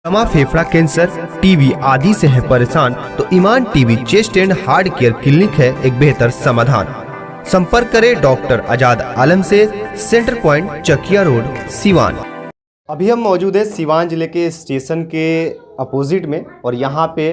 दमा, फेफड़ा cancer, TB आदि से है परेशान तो Iman TB chest and heart care clinic है एक बेहतर समाधान। संपर्क करें डॉक्टर आजाद आलम से, centre point, Chakia road, Siwan. अभी हम मौजूद है सिवान जिले के स्टेशन के अपोजिट में और यहाँ पे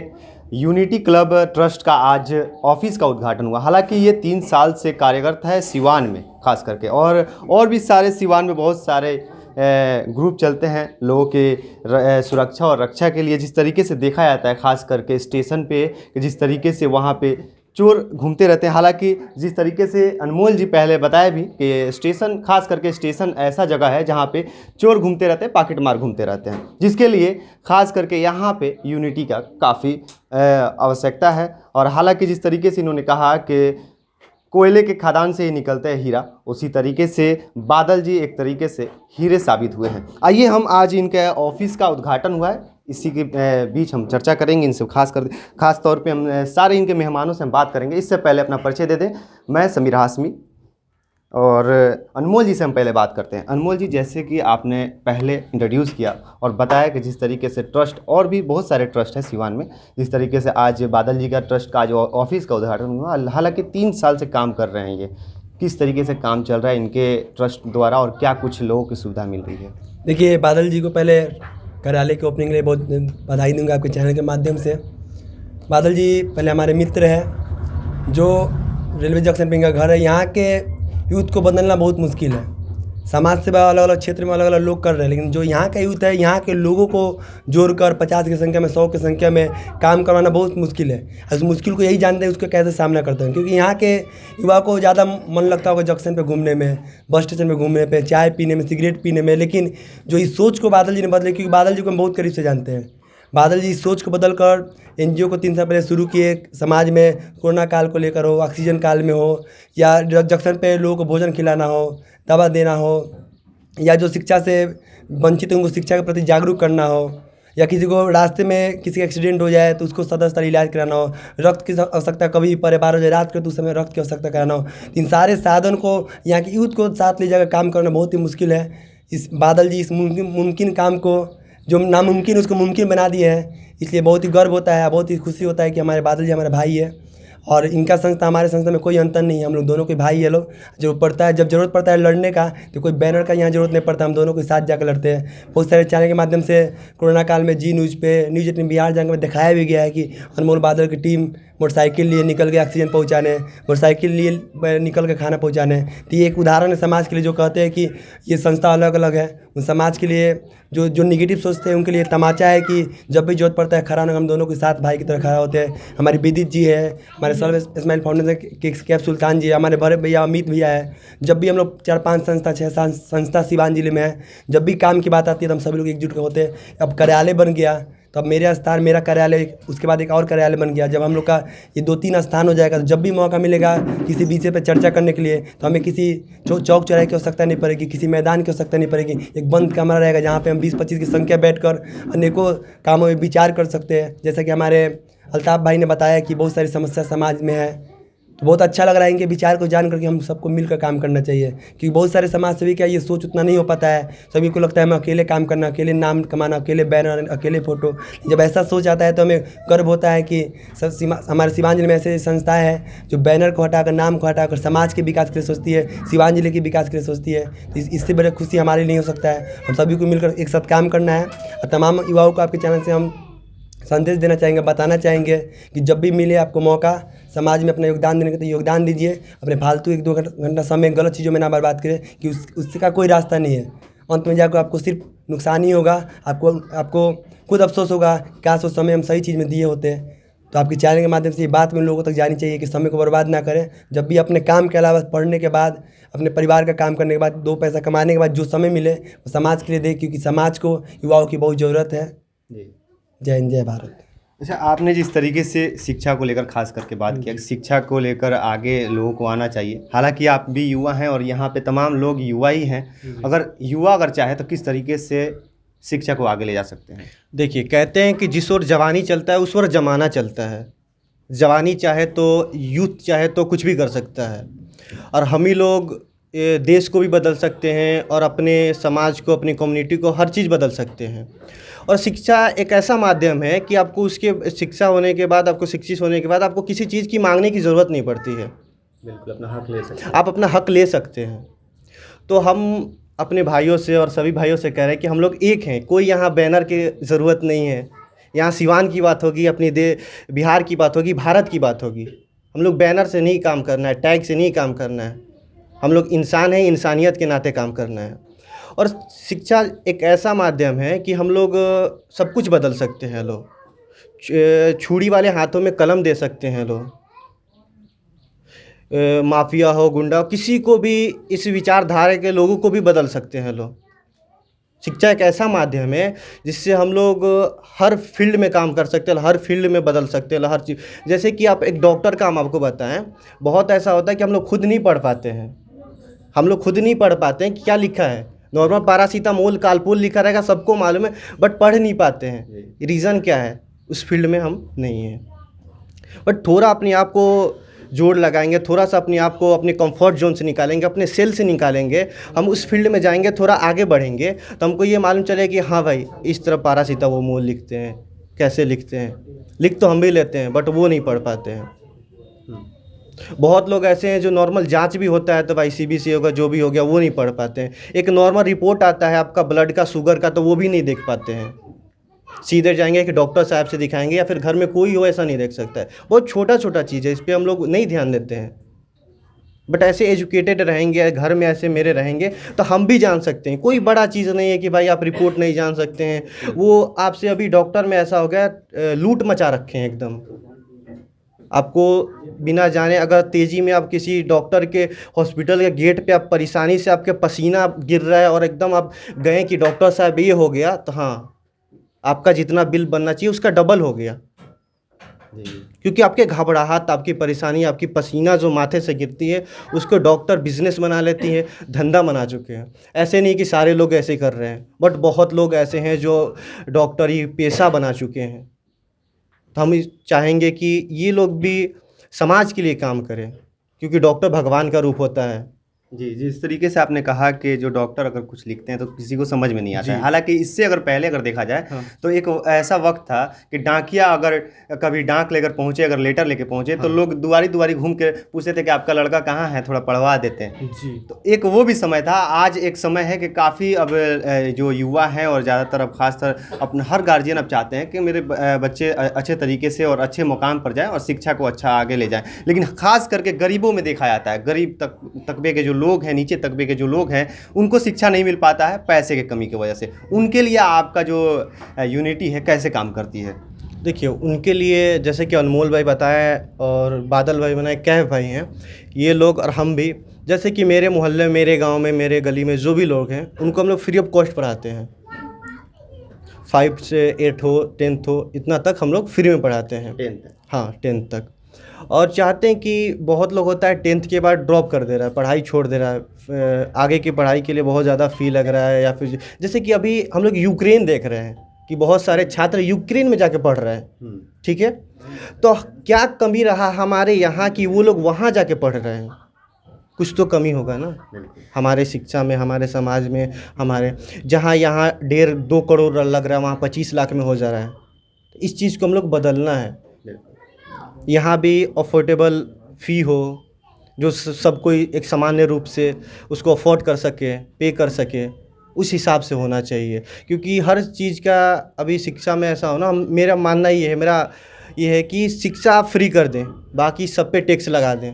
यूनिटी क्लब ट्रस्ट का आज ऑफिस का उद्घाटन हुआ। हालांकि ये 3 साल से कार्यरत है सिवान में खास करके, और भी सारे सिवान में बहुत सारे ग्रुप चलते हैं लोगों के सुरक्षा और रक्षा के लिए। जिस तरीके से देखा जाता है खास करके स्टेशन पे, जिस तरीके से वहाँ पे चोर घूमते रहते हैं। हालांकि जिस तरीके से अनमोल जी पहले बताया भी कि स्टेशन, खास करके स्टेशन ऐसा जगह है जहाँ पे चोर घूमते रहते हैं, पॉकेट मार घूमते रहते हैं, जिसके लिए खास करके यहाँ पे यूनिटी का काफ़ी आवश्यकता है। और हालांकि जिस तरीके से इन्होंने कहा कि कोयले के खदान से ही निकलते हैं हीरा, उसी तरीके से बादल जी एक तरीके से हीरे साबित हुए हैं। आइए हम आज इनके ऑफिस का उद्घाटन हुआ है, इसी के बीच हम चर्चा करेंगे इनसे। खास तौर पे हम सारे इनके मेहमानों से हम बात करेंगे। इससे पहले अपना परिचय दे दें, मैं समीर हाशमी और अनमोल जी से हम पहले बात करते हैं। अनमोल जी, जैसे कि आपने पहले इंट्रोड्यूस किया और बताया कि जिस तरीके से ट्रस्ट, और भी बहुत सारे ट्रस्ट हैं सिवान में, जिस तरीके से आज बादल जी का ट्रस्ट का आज ऑफिस का उद्घाटन हुआ। हालांकि 3 साल से काम कर रहे हैं ये, किस तरीके से काम चल रहा है इनके ट्रस्ट द्वारा और क्या कुछ लोगों की सुविधा मिल रही है? देखिए, बादल जी को पहले कार्यालय के ओपनिंग के लिए बहुत बधाई दूंगा आपके चैनल के माध्यम से। बादल जी पहले हमारे मित्र हैं, जो रेलवे जंक्शन पे इनका घर है। यहाँ के यूथ को बदलना बहुत मुश्किल है। समाज सेवा अलग अलग क्षेत्र में अलग अलग लोग कर रहे हैं, लेकिन जो यहाँ का यूथ है, यहाँ के लोगों को जोड़कर 50 की संख्या में, 100 की संख्या में काम करवाना बहुत मुश्किल है। उस मुश्किल को यही जानते हैं उसका कैसे सामना करते हैं, क्योंकि यहाँ के युवा को ज़्यादा मन लगता होगा जंक्शन पे घूमने में, बस स्टेशन पे घूमने पे, चाय पीने में, सिगरेट पीने में। लेकिन जो इस सोच को बादल जी ने बदले, क्योंकि बादल जी को हम बहुत करीब से जानते हैं। बादल जी इस सोच को बदल कर NGO को 3 साल पहले शुरू किए। समाज में कोरोना काल को लेकर हो, ऑक्सीजन काल में हो, या जंक्शन पे लोगों को भोजन खिलाना हो, दवा देना हो, या जो शिक्षा से वंचित हैं उनको शिक्षा के प्रति जागरूक करना हो, या किसी को रास्ते में किसी का एक्सीडेंट हो जाए तो उसको सदर अस्पताल इलाज कराना हो, रक्त की आवश्यकता कभी परे 12 बजे रात को तो उस समय रक्त की आवश्यकता कराना हो। इन सारे साधन को यहाँ के यूथ को साथ ले जाकर काम करना बहुत ही मुश्किल है। इस बादल जी इस मुमकिन काम को, जो नामुमकिन उसको मुमकिन बना दिए हैं, इसलिए बहुत ही गर्व होता है, बहुत ही खुशी होता है कि हमारे बादल जी हमारे भाई है। और इनका संस्था हमारे संस्था में कोई अंतर नहीं है, हम लोग दोनों के भाई है लोग। जरूरत पड़ता है, जब ज़रूरत पड़ता है लड़ने का, तो कोई बैनर का यहाँ ज़रूरत नहीं पड़ता, हम दोनों के साथ जाकर लड़ते हैं। बहुत सारे चैनल के माध्यम से कोरोना काल में जी न्यूज़ पे, न्यूज़ 18 बिहार जाकर में दिखाया भी गया है कि अनमोल बादल की टीम मोटरसाइकिल लिए निकल गए ऑक्सीजन पहुँचाने, मोटरसाइकिल लिए निकल के खाना पहुँचाने। तो ये एक उदाहरण है समाज के लिए, जो कहते हैं कि ये संस्था अलग अलग है। उन समाज के लिए जो निगेटिव सोचते हैं उनके लिए तमाचा है कि जब भी जरूरत पड़ता है खड़ा होना, हम दोनों के साथ भाई की तरह खड़ा होते हैं। हमारी विदित जी है, हमारे सर्व स्माइल फाउंडेशन के कैफ सुल्तान जी है, हमारे बड़े भैया अमित भैया है। जब भी हम लोग 4-5 संस्था, 6 संस्था सिवान जिले में है, जब भी काम की बात आती है तो हम सभी लोग एकजुट होते हैं। अब कार्यालय बन गया तो अब मेरा स्थान, मेरा कार्यालय, उसके बाद एक और कार्यालय बन गया। जब हम लोग का ये 2-3 स्थान हो जाएगा तो जब भी मौका मिलेगा किसी विषय पर चर्चा करने के लिए, तो हमें किसी चौक चौराहे की आवश्यकता नहीं पड़ेगी, किसी मैदान की आवश्यकता नहीं पड़ेगी। एक बंद कमरा रहेगा जहाँ पे हम 20-25 की संख्या बैठकर अनेकों कामों में विचार कर सकते हैं। जैसा कि हमारे अल्ताफ़ भाई ने बताया कि बहुत सारी समस्या समाज में है, तो बहुत अच्छा लग रहा है इनके विचार को जान करके। हम सबको मिलकर काम करना चाहिए, क्योंकि बहुत सारे समाज सेवी का ये सोच उतना नहीं हो पाता है। सभी को लगता है मैं अकेले काम करना, अकेले नाम कमाना, अकेले बैनर, अकेले फ़ोटो। जब ऐसा सोच आता है तो हमें गर्व होता है कि हमारे सिवान जिले में ऐसे संस्था है जो बैनर को हटाकर, नाम को हटाकर समाज के विकास के लिए सोचती है, सिवान जिले के विकास के लिए सोचती है। तो इससे बड़ी खुशी हमारे लिए नहीं हो सकता है। हम सभी को मिलकर एक साथ काम करना है। और तमाम युवाओं को आपके चैनल से हम संदेश देना चाहेंगे, बताना चाहेंगे कि जब भी मिले आपको मौका समाज में अपना योगदान देने का, तो योगदान दीजिए। अपने फालतू 1-2 घंटा समय गलत चीज़ों में ना बर्बाद करें, कि उसका कोई रास्ता नहीं है। अंत में जाकर आपको सिर्फ नुकसान ही होगा। आपको खुद अफसोस होगा, काश उस समय हम सही चीज़ में दिए होते। तो आपके चैनल के माध्यम से ये बात में लोगों तक जानी चाहिए कि समय को बर्बाद ना करें। जब भी अपने काम के अलावा, पढ़ने के बाद, अपने परिवार का काम करने के बाद, 2 पैसा कमाने के बाद जो समय मिले वो समाज के लिए दें, क्योंकि समाज को, युवाओं की बहुत ज़रूरत है। जय हिंद, जय भारत। अच्छा, आपने जिस तरीके से शिक्षा को लेकर खास करके बात किया, शिक्षा को लेकर आगे लोगों को आना चाहिए। हालांकि आप भी युवा हैं और यहाँ पे तमाम लोग युवा ही हैं। अगर युवा चाहे तो किस तरीके से शिक्षा को आगे ले जा सकते हैं? देखिए, कहते हैं कि जिस ओर जवानी चलता है उस ओर जमाना चलता है। जवानी चाहे तो, यूथ चाहे तो कुछ भी कर सकता है, और हम ही लोग देश को भी बदल सकते हैं और अपने समाज को, अपनी कम्युनिटी को, हर चीज़ बदल सकते हैं। और शिक्षा एक ऐसा माध्यम है कि आपको उसके शिक्षा होने के बाद, आपको शिक्षित होने के बाद आपको किसी चीज़ की मांगने की ज़रूरत नहीं पड़ती है। बिल्कुल अपना हक ले सकते आप अपना हक ले सकते हैं। तो हम अपने भाइयों से और सभी भाइयों से कह रहे हैं कि हम लोग एक हैं, कोई यहाँ बैनर की ज़रूरत नहीं है। यहाँ सिवान की बात होगी, अपनी बिहार की बात होगी, भारत की बात होगी। हम लोग बैनर से नहीं काम करना है, टैग से नहीं काम करना है। हम लोग इंसान हैं, इंसानियत के नाते काम करना है। और शिक्षा एक ऐसा माध्यम है कि हम लोग सब कुछ बदल सकते हैं। लोग छुरी वाले हाथों में कलम दे सकते हैं। लोग माफिया हो, गुंडा हो, किसी को भी, इस विचारधारा के लोगों को भी बदल सकते हैं लोग। शिक्षा एक ऐसा माध्यम है जिससे हम लोग हर फील्ड में काम कर सकते हैं, हर फील्ड में बदल सकते हैं, हर चीज़। जैसे कि आप एक डॉक्टर का हम आपको बताएं, बहुत ऐसा होता है कि हम लोग खुद नहीं पढ़ पाते हैं। हम लोग खुद नहीं पढ़ पाते हैं कि क्या लिखा है। नॉर्मल पैरासीटामोल, कालपोल लिखा रहेगा, सबको मालूम है, बट पढ़ नहीं पाते हैं। रीज़न क्या है? उस फील्ड में हम नहीं हैं। बट थोड़ा अपने आप को जोड़ लगाएंगे, थोड़ा सा अपने आप को अपने कंफर्ट जोन से निकालेंगे, अपने सेल से निकालेंगे, हम उस फील्ड में जाएंगे, थोड़ा आगे बढ़ेंगे, तो हमको ये मालूम चलेगा कि हाँ भाई, इस तरह पैरासीटामोल लिखते हैं, कैसे लिखते हैं। लिख तो हम भी लेते हैं, बट वो नहीं पढ़ पाते हैं। बहुत लोग ऐसे हैं जो नॉर्मल जांच भी होता है तो भाई सीबीसी होगा, जो भी हो गया, वो नहीं पढ़ पाते हैं। एक नॉर्मल रिपोर्ट आता है आपका ब्लड का, शुगर का, तो वो भी नहीं देख पाते हैं। सीधे जाएंगे कि डॉक्टर साहब से दिखाएंगे, या फिर घर में कोई हो ऐसा नहीं देख सकता है। बहुत छोटा छोटा चीज़ है, इस पर हम लोग नहीं ध्यान देते हैं। बट ऐसे एजुकेटेड रहेंगे, घर में ऐसे मेरे रहेंगे, तो हम भी जान सकते हैं। कोई बड़ा चीज़ नहीं है कि भाई आप रिपोर्ट नहीं जान सकते हैं। वो आपसे अभी डॉक्टर में ऐसा हो गया, लूट मचा रखे हैं एकदम। आपको बिना जाने अगर तेज़ी में आप किसी डॉक्टर के हॉस्पिटल के गेट पे आप परेशानी से आपके पसीना गिर रहा है और एकदम आप गए कि डॉक्टर साहब ये हो गया, तो हाँ, आपका जितना बिल बनना चाहिए उसका डबल हो गया। क्योंकि आपके घबराहट, आपकी परेशानी, आपकी पसीना जो माथे से गिरती है, उसको डॉक्टर बिजनेस बना लेती है, धंधा बना चुके हैं। ऐसे नहीं कि सारे लोग ऐसे कर रहे हैं, बट बहुत लोग ऐसे हैं जो डॉक्टरी पेशा बना चुके हैं। तो हम चाहेंगे कि ये लोग भी समाज के लिए काम करें, क्योंकि डॉक्टर भगवान का रूप होता है। जी, जिस तरीके से आपने कहा कि जो डॉक्टर अगर कुछ लिखते हैं तो किसी को समझ में नहीं आता है। हालांकि इससे अगर पहले अगर देखा जाए तो एक ऐसा वक्त था कि डाकिया अगर कभी डाक लेकर पहुंचे, अगर लेटर लेकर पहुंचे, तो लोग दुआरी दुआरी घूम के पूछते थे कि आपका लड़का कहाँ है, थोड़ा पढ़वा देते हैं जी। तो एक वो भी समय था। आज एक समय है कि काफ़ी अब जो युवा हैं और ज़्यादातर अब खासतर अपना हर गार्जियन अब चाहते हैं कि मेरे बच्चे अच्छे तरीके से और अच्छे मुकाम पर जाएँ और शिक्षा को अच्छा आगे ले जाएँ। लेकिन खास करके गरीबों में देखा जाता है, गरीब तबके के जो लोग हैं, नीचे तबके के जो लोग हैं, उनको शिक्षा नहीं मिल पाता है पैसे की कमी की वजह से। उनके लिए आपका जो यूनिटी है कैसे काम करती है? देखिए, उनके लिए जैसे कि अनमोल भाई बताए और बादल भाई बनाए, कैफ भाई हैं, ये लोग और हम भी, जैसे कि मेरे मोहल्ले, मेरे गांव में, मेरे गली में जो भी लोग हैं, उनको हम लोग फ्री ऑफ कॉस्ट पढ़ाते हैं। 5 से 8 हो, 10th हो, इतना तक हम लोग फ्री में पढ़ाते हैं। 10th? हाँ, 10th तक। और चाहते हैं कि बहुत लोग होता है 10th के बाद ड्रॉप कर दे रहा है, पढ़ाई छोड़ दे रहा है, आगे की पढ़ाई के लिए बहुत ज़्यादा फ़ी लग रहा है, या फिर जैसे कि अभी हम लोग यूक्रेन देख रहे हैं कि बहुत सारे छात्र यूक्रेन में जाके पढ़ रहे हैं। ठीक है, तो क्या कमी रहा हमारे यहाँ की वो लोग वहाँ जाके पढ़ रहे हैं? कुछ तो कमी होगा ना हमारे शिक्षा में, हमारे समाज में। हमारे जहाँ यहाँ 1.5-2 करोड़ लग रहा है, वहाँ 25 लाख में हो जा रहा है। इस चीज़ को हम लोग बदलना है। यहाँ भी अफोर्डेबल फ़ी हो, जो सब कोई एक सामान्य रूप से उसको अफोर्ड कर सके, पे कर सके, उस हिसाब से होना चाहिए। क्योंकि हर चीज़ का अभी शिक्षा में ऐसा हो ना, मेरा मानना ये है कि शिक्षा आप फ्री कर दें, बाकी सब पे टैक्स लगा दें।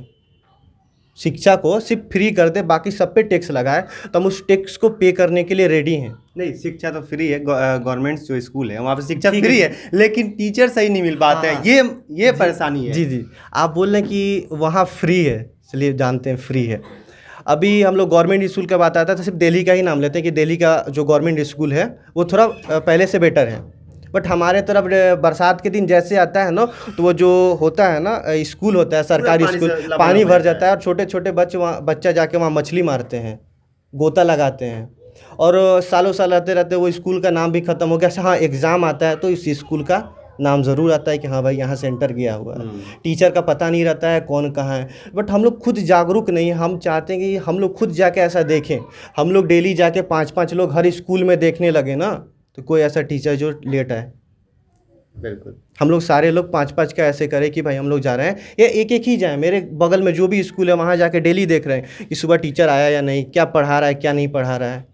शिक्षा को सिर्फ फ्री कर दे, बाकी सब पे टैक्स लगाए, तो हम उस टैक्स को पे करने के लिए रेडी हैं। नहीं, शिक्षा तो फ्री है, गवर्नमेंट जो स्कूल है वहाँ पे शिक्षा फ्री है, लेकिन टीचर सही नहीं मिल पाते हैं। ये परेशानी है। जी, आप बोल रहे हैं कि वहाँ फ्री है, चलिए जानते हैं फ्री है। अभी हम लोग गवर्नमेंट स्कूल का बात आता है तो सिर्फ दिल्ली का ही नाम लेते हैं कि दिल्ली का जो गवर्नमेंट स्कूल है वो थोड़ा पहले से बेटर है। बट हमारे तरफ बरसात के दिन जैसे आता है ना, तो वो जो होता है ना, स्कूल होता है सरकारी स्कूल, पानी भर जाता है और छोटे छोटे बच्चा जाके वहाँ मछली मारते हैं, गोता लगाते हैं, और सालों साल रहते रहते वो स्कूल का नाम भी ख़त्म हो गया। हाँ, एग्ज़ाम आता है तो इस स्कूल का नाम ज़रूर आता है कि हाँ भाई यहाँ सेंटर गया हुआ है। टीचर का पता नहीं रहता है कौन कहाँ है। बट हम लोग खुद जागरूक नहीं, हम चाहते हैं कि हम लोग खुद जाके ऐसा देखें। हम लोग डेली जाके 5-5 लोग हर स्कूल में देखने लगे ना, तो कोई ऐसा टीचर जो लेट आए। बिल्कुल। हम लोग सारे लोग 5-5 का ऐसे करें कि भाई हम लोग जा रहे हैं, या एक-एक ही जाएँ। मेरे बगल में जो भी स्कूल है वहाँ जाके डेली देख रहे हैं कि सुबह टीचर आया या नहीं, क्या पढ़ा रहा है, क्या नहीं पढ़ा रहा है।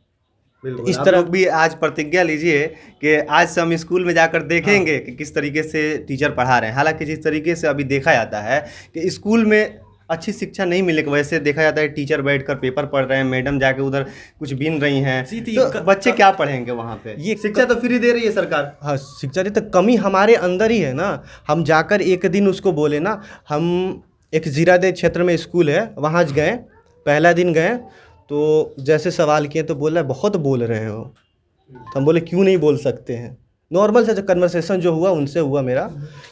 बिल्कुल। इस आप तरह लोग भी आज प्रतिज्ञा लीजिए कि आज से हम स्कूल में जाकर देखेंगे कि किस तरीके से टीचर पढ़ा रहे हैं। हालांकि जिस तरीके से अभी देखा जाता है कि स्कूल में अच्छी शिक्षा नहीं मिले, वैसे देखा जाता है टीचर बैठकर पेपर पढ़ रहे हैं, मैडम जाके उधर कुछ बीन रही हैं, तो बच्चे क्या पढ़ेंगे वहाँ पे? ये शिक्षा तो फ्री दे रही है सरकार। हाँ, शिक्षा दी तो कमी हमारे अंदर ही है ना। हम जाकर एक दिन उसको बोले ना, हम एक जीरादेव क्षेत्र में स्कूल है, वहाँ गए, पहला दिन गए तो जैसे सवाल किए तो बोल रहा है बहुत बोल रहे हो। तो हम बोले क्यों नहीं बोल सकते हैं। नॉर्मल सा जो कन्वर्सेशन जो हुआ उनसे हुआ मेरा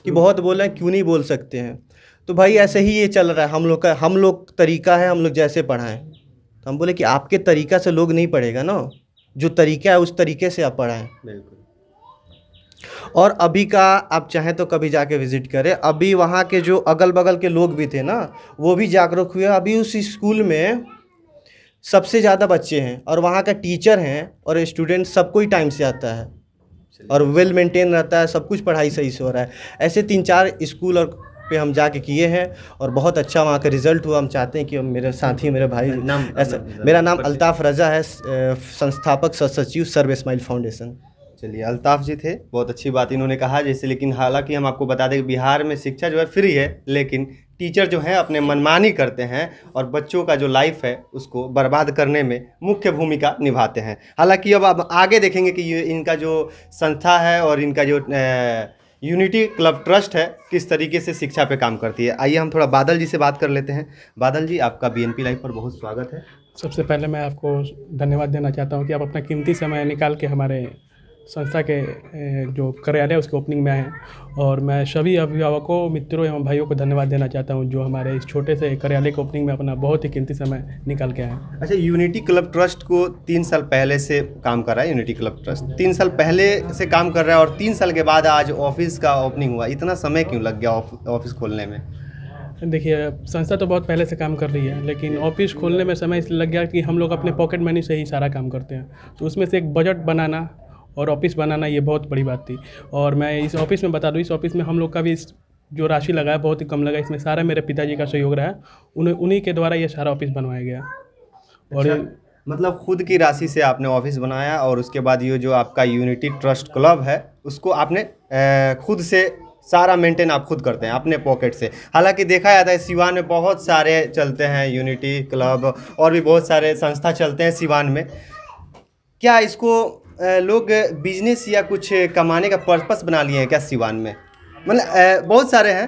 कि बहुत बोल रहे हैं, क्यों नहीं बोल सकते हैं। तो भाई ऐसे ही ये चल रहा है हम लोग का, हम लोग तरीका है, हम लोग जैसे पढ़ाएं। तो हम बोले कि आपके तरीका से लोग नहीं पढ़ेगा ना, जो तरीका है उस तरीके से आप पढ़ाएं। बिल्कुल। और अभी का आप चाहें तो कभी जाके विज़िट करें, अभी वहाँ के जो अगल बगल के लोग भी थे ना वो भी जागरूक हुए। अभी उस स्कूल में सबसे ज़्यादा बच्चे हैं और वहाँ का टीचर हैं और स्टूडेंट सब कोई टाइम से आता है और वेल मेंटेन रहता है, सब कुछ पढ़ाई सही से हो रहा है। ऐसे 3-4 स्कूल और पे हम जाके किए हैं और बहुत अच्छा वहाँ का रिज़ल्ट हुआ। हम चाहते हैं कि मेरे साथी, मेरे भाई ऐसा। मेरा नाम अल्ताफ़ रज़ा है, संस्थापक सचिव सर्व स्माइल फाउंडेशन। चलिए, अल्ताफ़ जी थे, बहुत अच्छी बात इन्होंने कहा। जैसे लेकिन हालांकि हम आपको बता दें कि बिहार में शिक्षा जो है फ्री है, लेकिन टीचर जो हैं अपने मनमानी करते हैं और बच्चों का जो लाइफ है उसको बर्बाद करने में मुख्य भूमिका निभाते हैं। हालांकि अब आप आगे देखेंगे कि ये इनका जो संस्था है और इनका जो यूनिटी क्लब ट्रस्ट है किस तरीके से शिक्षा पे काम करती है। आइए हम थोड़ा बादल जी से बात कर लेते हैं। बादल जी, आपका BNP लाइव पर बहुत स्वागत है। सबसे पहले मैं आपको धन्यवाद देना चाहता हूं कि आप अपना कीमती समय निकाल के हमारे संस्था के जो कार्यालय उसके ओपनिंग में आए हैं। और मैं सभी अभिभावकों, मित्रों एवं भाइयों को धन्यवाद देना चाहता हूं जो हमारे इस छोटे से कार्यालय के ओपनिंग में अपना बहुत ही कीमती समय निकाल के आए हैं। अच्छा, यूनिटी क्लब ट्रस्ट को 3 साल पहले से काम कर रहा है। यूनिटी क्लब ट्रस्ट 3 साल पहले से काम कर रहा है और 3 साल के बाद आज ऑफिस का ओपनिंग हुआ। इतना समय क्यों लग गया ऑफिस खोलने में? देखिए, संस्था तो बहुत पहले से काम कर रही है, लेकिन ऑफिस खोलने में समय इसलिए लग गया कि हम लोग अपने पॉकेट मनी से ही सारा काम करते हैं। तो उसमें से एक बजट बनाना और ऑफिस बनाना ये बहुत बड़ी बात थी। और मैं इस ऑफिस में बता दूँ, इस ऑफिस में हम लोग का भी जो राशि लगा है बहुत ही कम लगा। इसमें सारा मेरे पिताजी का सहयोग रहा है, उन्हीं के द्वारा ये सारा ऑफिस बनवाया गया। और अच्छा, मतलब खुद की राशि से आपने ऑफिस बनाया और उसके बाद ये जो आपका यूनिटी ट्रस्ट क्लब है उसको आपने खुद से सारा मेंटेन आप खुद करते हैं अपने पॉकेट से। हालांकि देखा जाता है सिवान में बहुत सारे चलते हैं यूनिटी क्लब और भी बहुत सारे संस्था चलते हैं सिवान में। क्या इसको लोग बिजनेस या कुछ कमाने का पर्पस बना लिए हैं क्या सिवान में? मतलब बहुत सारे हैं।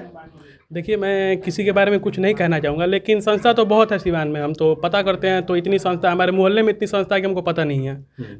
देखिए, मैं किसी के बारे में कुछ नहीं कहना चाहूँगा, लेकिन संस्था तो बहुत है सिवान में। हम तो पता करते हैं तो इतनी संस्था, हमारे मोहल्ले में इतनी संस्था है कि हमको पता नहीं है,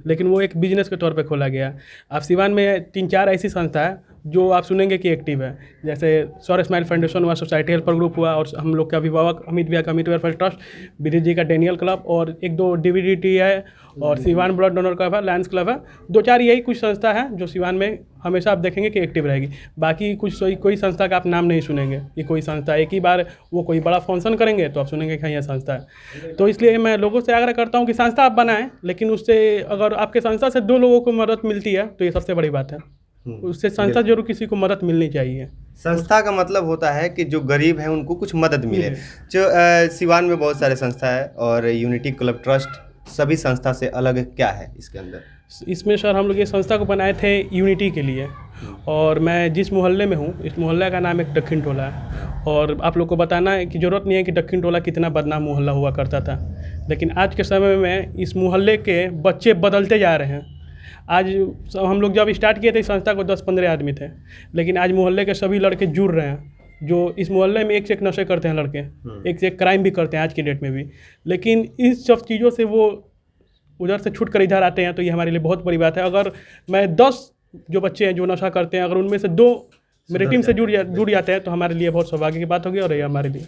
लेकिन वो एक बिजनेस के तौर पे खोला गया। अब सिवान में 3-4 ऐसी संस्था है जो आप सुनेंगे कि एक्टिव है। जैसे सौर स्माइल फाउंडेशन हुआ, सोसाइटी हेल्पर ग्रुप हुआ, और हम लोग के अभिभावक अमित भैया का अमित वेलफेयर ट्रस्ट, विनीत जी का डेनियल क्लब, और 1-2 DVDT है, और सिवान ब्लड डोनर क्लब है, लायंस क्लब है। 2-4 यही कुछ संस्था है जो सिवान में हमेशा आप देखेंगे कि एक्टिव रहेगी। बाकी कुछ कोई संस्था का आप नाम नहीं सुनेंगे कि कोई संस्था एक ही बार वो कोई बड़ा फंक्शन करेंगे तो आप सुनेंगे कि यह संस्था है। तो इसलिए मैं लोगों से आग्रह करता हूँ कि संस्था आप बनाएं, लेकिन उससे अगर आपके संस्था से 2 लोगों को मदद मिलती है तो ये सबसे बड़ी बात है। उससे संस्था जरूर किसी को मदद मिलनी चाहिए। संस्था का मतलब होता है कि जो गरीब हैं उनको कुछ मदद मिले। जो सिवान में बहुत सारे संस्था है और यूनिटी क्लब ट्रस्ट सभी संस्था से अलग क्या है इसके अंदर? इसमें सर हम लोग ये संस्था को बनाए थे यूनिटी के लिए। और मैं जिस मोहल्ले में हूँ, इस मोहल्ले का नाम एक दक्षिण टोला है। और आप लोग को बताना है कि ज़रूरत नहीं है कि दक्षिण टोला कितना बदनाम मोहल्ला हुआ करता था, लेकिन आज के समय में इस मोहल्ले के बच्चे बदलते जा रहे हैं। आज हम लोग जब स्टार्ट किए थे इस संस्था को 10-15 आदमी थे, लेकिन आज मोहल्ले के सभी लड़के जुड़ रहे हैं। जो इस मोहल्ले में एक से एक नशे करते हैं लड़के, एक से एक क्राइम भी करते हैं आज की डेट में भी, लेकिन इस सब चीज़ों से वो उधर से छूट कर इधर आते हैं। तो ये हमारे लिए बहुत बड़ी बात है। अगर मैं 10 जो बच्चे हैं जो नशा करते हैं, अगर उनमें से 2 मेरी टीम से जुड़ जाते हैं तो हमारे लिए बहुत सौभाग्य की बात होगी। और ये हमारे लिए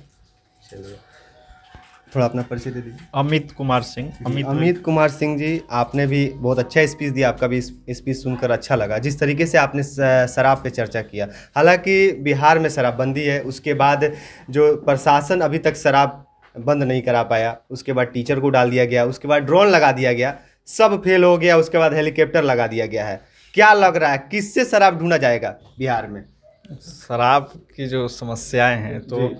थोड़ा अपना परिचय दे दीजिए। अमित कुमार सिंह। अमित कुमार सिंह जी, आपने भी बहुत अच्छा स्पीच दिया। आपका भी स्पीच सुनकर अच्छा लगा, जिस तरीके से आपने शराब पे चर्चा किया। हालांकि बिहार में शराबबंदी है, उसके बाद जो प्रशासन अभी तक शराब बंद नहीं करा पाया, उसके बाद टीचर को डाल दिया गया, उसके बाद ड्रोन लगा दिया गया, सब फेल हो गया, उसके बाद हेलीकॉप्टर लगा दिया गया है। क्या लग रहा है, किससे शराब ढूंढा जाएगा बिहार में? शराब की जो समस्याएं हैं, तो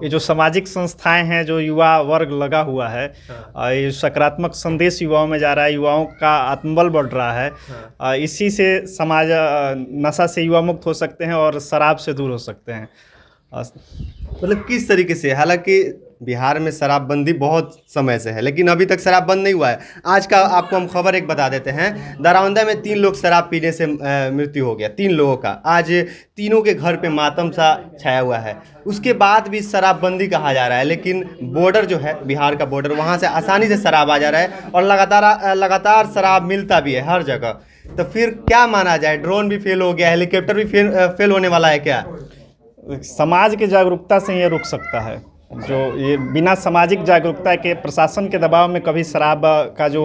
ये जो सामाजिक संस्थाएं हैं, जो युवा वर्ग लगा हुआ है, ये सकारात्मक संदेश युवाओं में जा रहा है, युवाओं का आत्मबल बढ़ रहा है। इसी से समाज नशा से युवा मुक्त हो सकते हैं और शराब से दूर हो सकते हैं। मतलब किस तरीके से? हालांकि बिहार में शराबबंदी बहुत समय से है, लेकिन अभी तक शराब बंद नहीं हुआ है। आज का आपको हम खबर एक बता देते हैं, दरौंदा में 3 लोग शराब पीने से मृत्यु हो गया, 3 लोगों का। आज तीनों के घर पे मातम सा छाया हुआ है। उसके बाद भी शराबबंदी कहा जा रहा है, लेकिन बॉर्डर जो है, बिहार का बॉर्डर, वहाँ से आसानी से शराब आ जा रहा है और लगातार शराब मिलता भी है हर जगह। तो फिर क्या माना जाए? ड्रोन भी फेल हो गया, हेलीकॉप्टर भी फेल होने वाला है क्या? समाज की जागरूकता से ये रुक सकता है। जो ये बिना सामाजिक जागरूकता के, प्रशासन के दबाव में कभी शराब का जो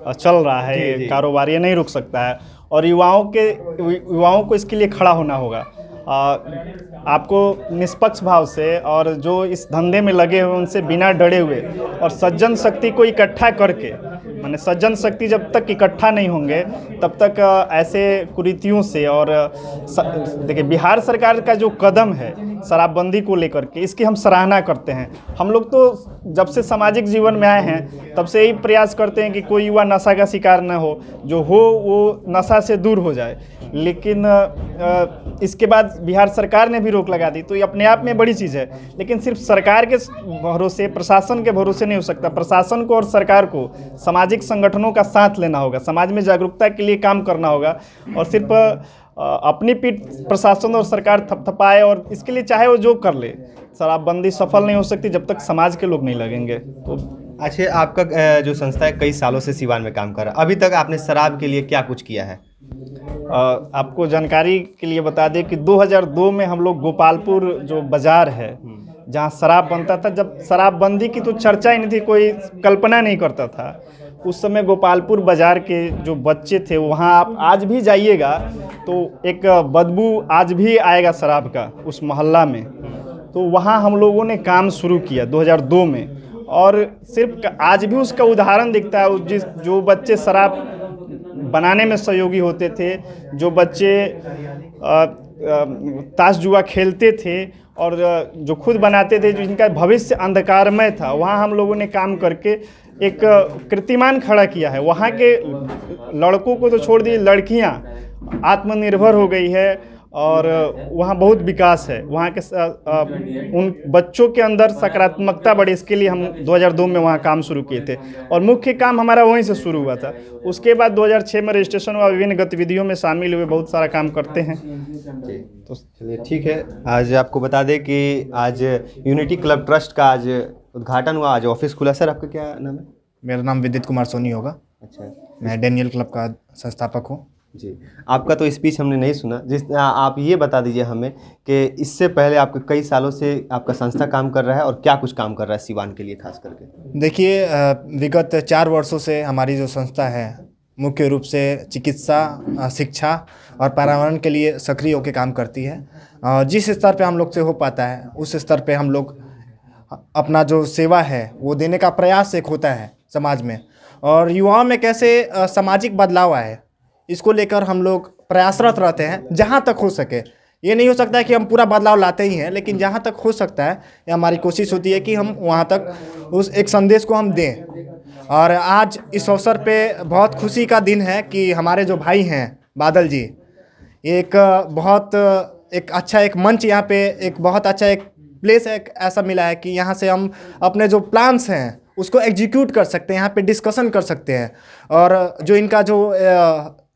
चल रहा है ये कारोबार, ये नहीं रुक सकता है। और युवाओं को इसके लिए खड़ा होना होगा। आपको निष्पक्ष भाव से और जो इस धंधे में लगे हुए उनसे बिना डरे हुए और सज्जन शक्ति को इकट्ठा करके, माने सज्जन शक्ति जब तक इकट्ठा नहीं होंगे तब तक ऐसे कुरीतियों से, और देखिए बिहार सरकार का जो कदम है शराबबंदी को लेकर के, इसकी हम सराहना करते हैं। हम लोग तो जब से सामाजिक जीवन में आए हैं तब से यही प्रयास करते हैं कि कोई युवा नशा का शिकार न हो, जो हो वो नशा से दूर हो जाए। लेकिन इसके बाद बिहार सरकार ने भी रोक लगा दी, तो ये अपने आप में बड़ी चीज़ है। लेकिन सिर्फ सरकार के भरोसे, प्रशासन के भरोसे नहीं हो सकता। प्रशासन को और सरकार को सामाजिक संगठनों का साथ लेना होगा, समाज में जागरूकता के लिए काम करना होगा। और सिर्फ अपनी पीठ प्रशासन और सरकार थपथपाए, और इसके लिए चाहे वो जो कर ले, शराबबंदी सफल नहीं हो सकती जब तक समाज के लोग नहीं लगेंगे। तो अच्छा, आपका जो संस्था है कई सालों से सिवान में काम कर रहा है, अभी तक आपने शराब के लिए क्या कुछ किया है? आपको जानकारी के लिए बता दें कि 2002 में हम लोग गोपालपुर जो बाज़ार है जहाँ शराब बनता था, जब शराबबंदी की तो चर्चा ही नहीं थी, कोई कल्पना नहीं करता था। उस समय गोपालपुर बाज़ार के जो बच्चे थे, वहाँ आप आज भी जाइएगा तो एक बदबू आज भी आएगा शराब का उस मोहल्ला में। तो वहाँ हम लोगों ने काम शुरू किया 2002 में, और सिर्फ आज भी उसका उदाहरण दिखता है। जो बच्चे शराब बनाने में सहयोगी होते थे, जो बच्चे ताश जुआ खेलते थे और जो खुद बनाते थे, जिनका भविष्य अंधकारमय था, वहाँ हम लोगों ने काम करके एक कीर्तिमान खड़ा किया है। वहाँ के लड़कों को तो छोड़ दिए, लड़कियाँ आत्मनिर्भर हो गई है और वहाँ बहुत विकास है। वहाँ के उन बच्चों के अंदर सकारात्मकता बढ़ी, इसके लिए हम 2002 में वहाँ काम शुरू किए थे और मुख्य काम हमारा वहीं से शुरू हुआ था। उसके बाद 2006 में रजिस्ट्रेशन हुआ, विभिन्न गतिविधियों में शामिल हुए, बहुत सारा काम करते हैं। तो चलिए ठीक है, आज आपको बता दें कि आज यूनिटी क्लब ट्रस्ट का आज उद्घाटन हुआ, आज ऑफिस खुला। सर आपका क्या नाम है? मेरा नाम विदित कुमार सोनी होगा। अच्छा, मैं डेनियल क्लब का संस्थापक हूँ। जी, आपका तो स्पीच हमने नहीं सुना, आप ये बता दीजिए हमें कि इससे पहले आपके कई सालों से आपका संस्था काम कर रहा है और क्या कुछ काम कर रहा है सिवान के लिए खास करके? देखिए, विगत 4 वर्षों से हमारी जो संस्था है मुख्य रूप से चिकित्सा, शिक्षा और पर्यावरण के लिए सक्रिय होकर काम करती है। जिस स्तर पे हम लोग से हो पाता है उस स्तर पे हम लोग अपना जो सेवा है वो देने का प्रयास एक होता है समाज में, और युवाओं में कैसे सामाजिक बदलाव आए इसको लेकर हम लोग प्रयासरत रहते हैं। जहाँ तक हो सके, ये नहीं हो सकता है कि हम पूरा बदलाव लाते ही हैं, लेकिन जहाँ तक हो सकता है ये हमारी कोशिश होती है कि हम वहाँ तक उस एक संदेश को हम दें। और आज इस अवसर पे बहुत खुशी का दिन है कि हमारे जो भाई हैं बादल जी, एक अच्छा एक मंच, यहाँ पे एक बहुत अच्छा एक प्लेस एक ऐसा मिला है कि यहाँ से हम अपने जो प्लान्स हैं उसको एग्जीक्यूट कर सकते हैं, यहाँ पे डिस्कशन कर सकते हैं। और जो इनका जो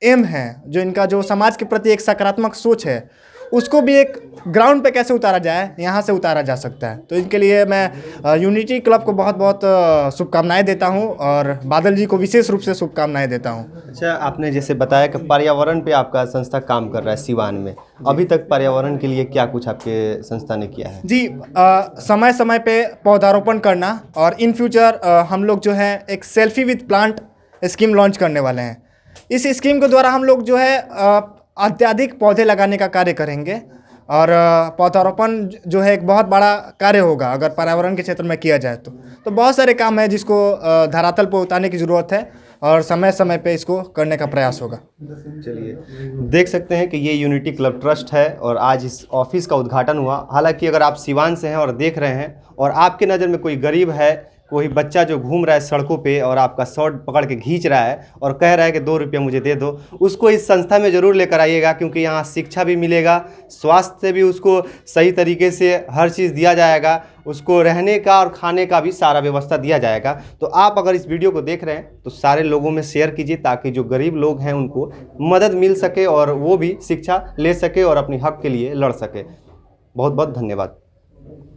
एम है, जो इनका जो समाज के प्रति एक सकारात्मक सोच है, उसको भी एक ग्राउंड पे कैसे उतारा जाए, यहाँ से उतारा जा सकता है। तो इनके लिए मैं यूनिटी क्लब को बहुत बहुत शुभकामनाएं देता हूँ और बादल जी को विशेष रूप से शुभकामनाएं देता हूँ। अच्छा, आपने जैसे बताया कि पर्यावरण पे आपका संस्था काम कर रहा है सिवान में, अभी तक पर्यावरण के लिए क्या कुछ आपके संस्था ने किया है? जी, समय समय पे पौधारोपण करना, और इन फ्यूचर हम लोग जो है एक selfie with plant scheme launch करने वाले हैं। इस स्कीम के द्वारा हम लोग जो है अत्यधिक पौधे लगाने का कार्य करेंगे, और पौधारोपण जो है एक बहुत बड़ा कार्य होगा अगर पर्यावरण के क्षेत्र में किया जाए तो बहुत सारे काम है जिसको धरातल पर उतारने की ज़रूरत है। और समय समय पे इसको करने का प्रयास होगा। चलिए, देख सकते हैं कि ये यूनिटी क्लब ट्रस्ट है और आज इस ऑफिस का उद्घाटन हुआ। हालांकि अगर आप सिवान से हैं और देख रहे हैं और आपके नज़र में कोई गरीब है, कोई बच्चा जो घूम रहा है सड़कों पे और आपका शर्ट पकड़ के खींच रहा है और कह रहा है कि 2 रुपये मुझे दे दो, उसको इस संस्था में ज़रूर लेकर आइएगा, क्योंकि यहाँ शिक्षा भी मिलेगा, स्वास्थ्य भी उसको सही तरीके से हर चीज़ दिया जाएगा, उसको रहने का और खाने का भी सारा व्यवस्था दिया जाएगा। तो आप अगर इस वीडियो को देख रहे हैं तो सारे लोगों में शेयर कीजिए, ताकि जो गरीब लोग हैं उनको मदद मिल सके और वो भी शिक्षा ले सके और अपनी हक के लिए लड़ सके। बहुत बहुत धन्यवाद।